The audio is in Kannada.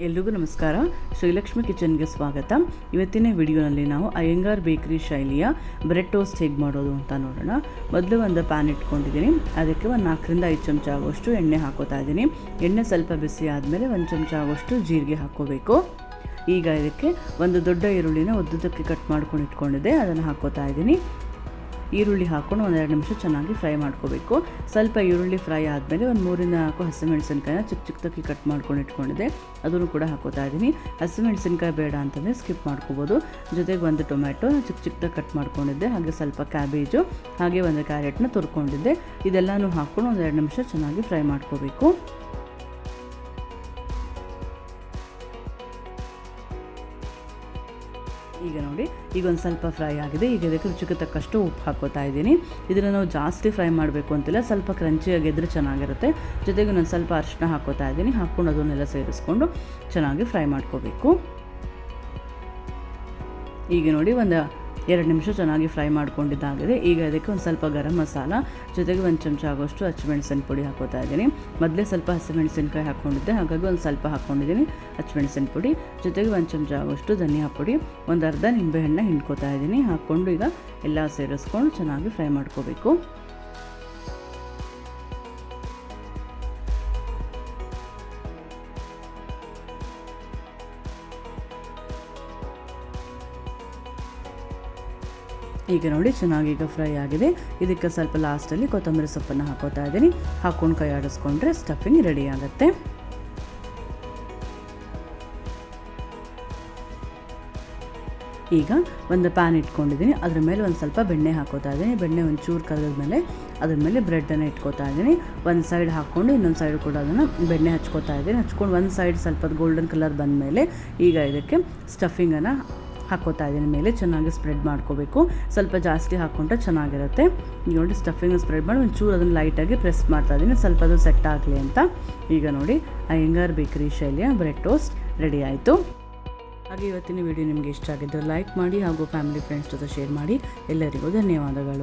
ಎಲ್ರಿಗೂ ನಮಸ್ಕಾರ. ಶ್ರೀಲಕ್ಷ್ಮಿ ಕಿಚನ್ಗೆ ಸ್ವಾಗತ. ಇವತ್ತಿನ ವಿಡಿಯೋನಲ್ಲಿ ನಾವು ಅಯ್ಯಂಗಾರ್ ಬೇಕರಿ ಶೈಲಿಯ ಬ್ರೆಡ್ ಟೋಸ್ಟ್ ಹೇಗೆ ಮಾಡೋದು ಅಂತ ನೋಡೋಣ. ಮೊದಲು ಒಂದು ಪ್ಯಾನ್ ಇಟ್ಕೊಂಡಿದ್ದೀನಿ. ಅದಕ್ಕೆ ಒಂದು 4 ರಿಂದ 5 ಚಮಚ ಆಗೋಷ್ಟು ಎಣ್ಣೆ ಹಾಕೋತಾ ಇದ್ದೀನಿ. ಎಣ್ಣೆ ಸ್ವಲ್ಪ ಬಿಸಿ ಆದಮೇಲೆ 1 ಚಮಚ ಆಗೋಷ್ಟು ಜೀರಿಗೆ ಹಾಕ್ಕೋಬೇಕು. ಈಗ ಇದಕ್ಕೆ ಒಂದು ದೊಡ್ಡ ಈರುಳ್ಳಿನ ಉದ್ದುದಕ್ಕೆ ಕಟ್ ಮಾಡ್ಕೊಂಡು ಇಟ್ಕೊಂಡಿದ್ದೆ, ಅದನ್ನು ಹಾಕೋತಾ ಇದ್ದೀನಿ. ಈರುಳ್ಳಿ ಹಾಕ್ಕೊಂಡು 1-2 ನಿಮಿಷ ಚೆನ್ನಾಗಿ ಫ್ರೈ ಮಾಡ್ಕೋಬೇಕು. ಸ್ವಲ್ಪ ಈರುಳ್ಳಿ ಫ್ರೈ ಆದಮೇಲೆ ಒಂದು 3 ರಿಂದ 4 ಹಸಿಮೆಣಸಿನ್ಕಾಯಿನ ಚಿಕ್ಕದಾಗಿ ಕಟ್ ಮಾಡ್ಕೊಂಡು ಇಟ್ಕೊಂಡಿದ್ದೆ, ಅದನ್ನು ಕೂಡ ಹಾಕೋತಾ ಇದ್ದೀನಿ. ಹಸಿಮೆಣಸಿನ್ಕಾಯಿ ಬೇಡ ಅಂತಂದರೆ ಸ್ಕಿಪ್ ಮಾಡ್ಕೋಬೋದು. ಜೊತೆಗೆ ಒಂದು ಟೊಮ್ಯಾಟೊ ಚಿಕ್ಕದಾಗಿ ಕಟ್ ಮಾಡ್ಕೊಂಡಿದ್ದೆ, ಹಾಗೆ ಸ್ವಲ್ಪ ಕ್ಯಾಬೇಜು, ಹಾಗೆ ಒಂದು ಕ್ಯಾರೆಟ್ನ ತುರ್ಕೊಂಡಿದ್ದೆ. ಇದೆಲ್ಲನೂ ಹಾಕ್ಕೊಂಡು 1-2 ನಿಮಿಷ ಚೆನ್ನಾಗಿ ಫ್ರೈ ಮಾಡ್ಕೋಬೇಕು. ಈಗ ನೋಡಿ, ಈಗ ಒಂದು ಸ್ವಲ್ಪ ಫ್ರೈ ಆಗಿದೆ. ಈಗ ಇದಕ್ಕೆ ರುಚಿಗೆ ತಕ್ಕಷ್ಟು ಉಪ್ಪು ಹಾಕೋತಾ ಇದ್ದೀನಿ. ಇದನ್ನು ನಾವು ಜಾಸ್ತಿ ಫ್ರೈ ಮಾಡಬೇಕು ಅಂತಿಲ್ಲ, ಸ್ವಲ್ಪ ಕ್ರಂಚಿಯಾಗಿದ್ದರೆ ಚೆನ್ನಾಗಿರುತ್ತೆ. ಜೊತೆಗೆ ನಾನು ಸ್ವಲ್ಪ ಅರಿಶಿನ ಹಾಕೋತಾ ಇದ್ದೀನಿ. ಹಾಕ್ಕೊಂಡು ಅದನ್ನೆಲ್ಲ ಸೇರಿಸ್ಕೊಂಡು ಚೆನ್ನಾಗಿ ಫ್ರೈ ಮಾಡ್ಕೋಬೇಕು. ಈಗ ನೋಡಿ, ಒಂದು 2 ನಿಮಿಷ ಚೆನ್ನಾಗಿ ಫ್ರೈ ಮಾಡ್ಕೊಂಡಿದ್ದಾಗಿದೆ. ಈಗ ಇದಕ್ಕೆ ಒಂದು ಸ್ವಲ್ಪ ಗರಂ ಮಸಾಲ, ಜೊತೆಗೆ 1 ಚಮಚ ಆಗೋಷ್ಟು ಹಸಿಮೆಣಸಿನ ಪುಡಿ ಹಾಕೋತಾ ಇದ್ದೀನಿ. ಮೊದಲೇ ಸ್ವಲ್ಪ ಹಸಿಮೆಣಸಿನ್ಕಾಯಿ ಹಾಕ್ಕೊಂಡಿದ್ದೆ, ಹಾಗಾಗಿ ಒಂದು ಸ್ವಲ್ಪ ಹಾಕ್ಕೊಂಡಿದ್ದೀನಿ ಹಸಿಮೆಣಸಿನ ಪುಡಿ. ಜೊತೆಗೆ 1 ಚಮಚ ಆಗೋಷ್ಟು ಧನಿಯಾ ಪುಡಿ, ಒಂದು ಅರ್ಧ ನಿಂಬೆಹಣ್ಣು ಹಿಂಡ್ಕೋತಾ ಇದ್ದೀನಿ. ಹಾಕ್ಕೊಂಡು ಈಗ ಎಲ್ಲ ಸೇರಿಸ್ಕೊಂಡು ಚೆನ್ನಾಗಿ ಫ್ರೈ ಮಾಡ್ಕೋಬೇಕು. ಈಗ ನೋಡಿ, ಚೆನ್ನಾಗಿ ಈಗ ಫ್ರೈ ಆಗಿದೆ. ಇದಕ್ಕೆ ಸ್ವಲ್ಪ ಲಾಸ್ಟಲ್ಲಿ ಕೊತ್ತಂಬರಿ ಸೊಪ್ಪನ್ನು ಹಾಕೋತಾ ಇದ್ದೀನಿ. ಹಾಕ್ಕೊಂಡು ಕೈ ಆಡಿಸ್ಕೊಂಡ್ರೆ ಸ್ಟಫಿಂಗ್ ರೆಡಿ ಆಗುತ್ತೆ. ಈಗ ಒಂದು ಪ್ಯಾನ್ ಇಟ್ಕೊಂಡಿದ್ದೀನಿ. ಅದ್ರ ಮೇಲೆ ಒಂದು ಸ್ವಲ್ಪ ಬೆಣ್ಣೆ ಹಾಕೋತಾ ಇದ್ದೀನಿ. ಬೆಣ್ಣೆ ಒಂಚೂರು ಕರಗಿದ್ಮೇಲೆ ಅದ್ರ ಮೇಲೆ ಬ್ರೆಡ್ಡನ್ನು ಇಟ್ಕೋತಾ ಇದ್ದೀನಿ. ಒಂದು ಸೈಡ್ ಹಾಕ್ಕೊಂಡು ಇನ್ನೊಂದು ಸೈಡ್ ಕೂಡ ಅದನ್ನು ಬೆಣ್ಣೆ ಹಚ್ಕೋತಾ ಇದ್ದೀನಿ. ಹಚ್ಕೊಂಡು ಒಂದು ಸೈಡ್ ಸ್ವಲ್ಪ ಗೋಲ್ಡನ್ ಕಲರ್ ಬಂದಮೇಲೆ ಈಗ ಇದಕ್ಕೆ ಸ್ಟಫಿಂಗನ್ನು ಹಾಕೋತಾ ಇದ್ದೀನಿ. ಮೇಲೆ ಚೆನ್ನಾಗಿ ಸ್ಪ್ರೆಡ್ ಮಾಡ್ಕೋಬೇಕು. ಸ್ವಲ್ಪ ಜಾಸ್ತಿ ಹಾಕ್ಕೊಂಡ್ರೆ ಚೆನ್ನಾಗಿರುತ್ತೆ. ಈಗ ನೋಡಿ, ಸ್ಟಫಿಂಗ್ ಸ್ಪ್ರೆಡ್ ಮಾಡಿ ಒಂಚೂರು ಅದನ್ನು ಲೈಟಾಗಿ ಪ್ರೆಸ್ ಮಾಡ್ತಾ ಇದ್ದೀನಿ, ಸ್ವಲ್ಪ ಅದು ಸೆಟ್ ಆಗಲಿ ಅಂತ. ಈಗ ನೋಡಿ, ಅಯ್ಯಂಗಾರ್ ಬೇಕರಿ ಶೈಲಿಯ ಬ್ರೆಡ್ ಟೋಸ್ಟ್ ರೆಡಿ ಆಯಿತು. ಹಾಗೆ ಇವತ್ತಿನ ವಿಡಿಯೋ ನಿಮಗೆ ಇಷ್ಟ ಆಗಿದ್ದರೆ ಲೈಕ್ ಮಾಡಿ, ಹಾಗೂ ಫ್ಯಾಮಿಲಿ ಫ್ರೆಂಡ್ಸ್ ಜೊತೆ ಶೇರ್ ಮಾಡಿ. ಎಲ್ಲರಿಗೂ ಧನ್ಯವಾದಗಳು.